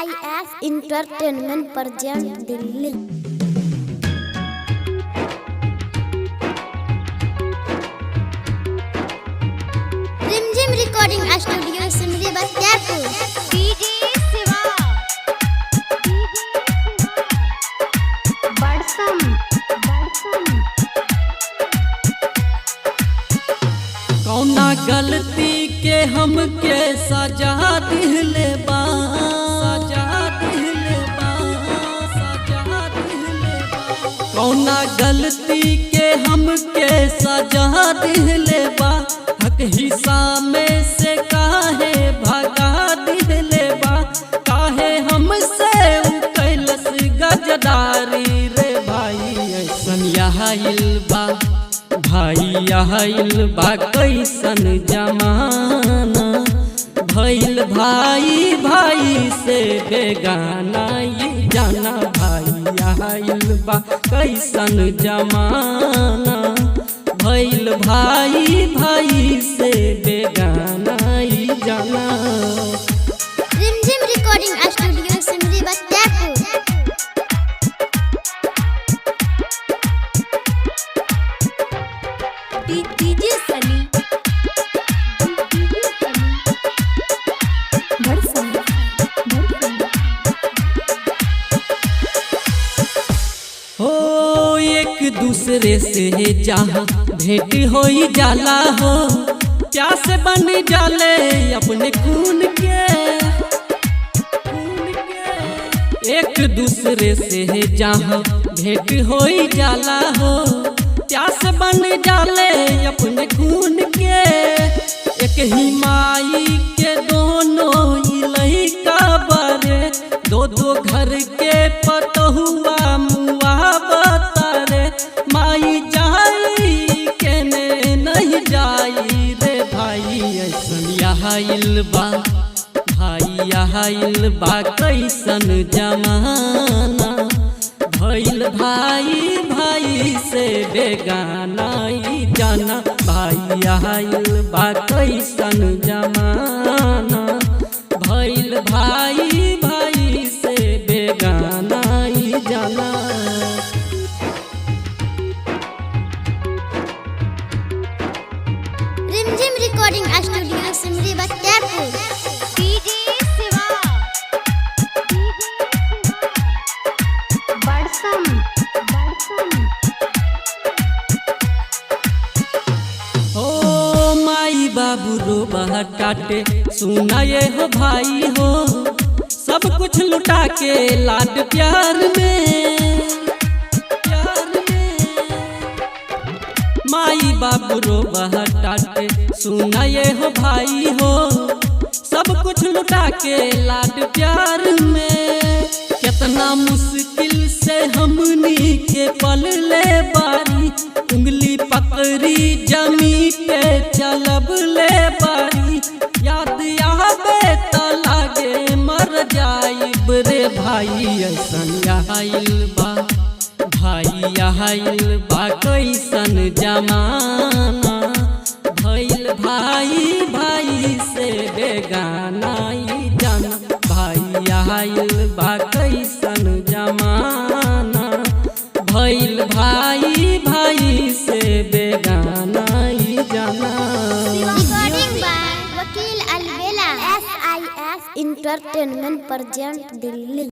SIS Entertainment present Delhi. Rimjhim recording studio Simri Bakhtiyarpur. DJ Shiva बड़सम कौना गलती के हमके सजा दिले बा कौना गलती के हमके सजा दिले बा हक हिस्सा में से काहे भगा दिले बा काहे हमसे कैलस गजदारी रे भाई ऐसन यहाइल बा भाई यहाइल बा कैसन जमाना भइल भाई भाई से बेगाना ये जाना भाई यहाइल बा कैसन जमाना भइल भाई भाई से बेगाना ये जाना। Rimjhim recording studio Simri Bakhtiyarpur. DJ Sunny बड़सम हो एक दूसरे से जहाँ भेंट होई जाला हो प्यास बन जाले अपने खून के एक दूसरे से जहाँ भेंट होई जाला हो प्यास बन जाले अपने खून के एक ही माई के दोनों लइका बारे दो दो घर के पतहुआ मुआ बतारे माई जाई केने नहीं जाई रे भाई ऐसन यहाइल बा भाई यहाइल बा कैसन जमाना भइल भाई भाई से बेगाना ई जाना भाई यहाइल बा कैसन जमाना भइल भाई भाई से बेगाना ई जाना। Rimjhim recording studio Simri Bakhtiyarpur. DJ Shiva बड़सम हो माई बाबू रो काटे सुना ये हो भाई हो सब कुछ लुटा के लाड प्यार में माई बाबू रो काटे सुना ये हो भाई हो सब कुछ लुटा के लाड प्यार में कितना मुश्किल से हमनी के पल ले बारी उंगली पकड़ी जमी पे चलब ले बारी याद आवे त लागे मर जाइब रे भाई ऐसन यहाइल बा भाई यहाइल बा कैसन जमाना भइल भाई भाई से बेगाना ई जाना भाई यहाइल बा कैसन जमाना भइल भाई भाई से बेगाना ई जाना। रिकॉर्डिंग बाय वकील अलबेला। SIS Entertainment present Delhi.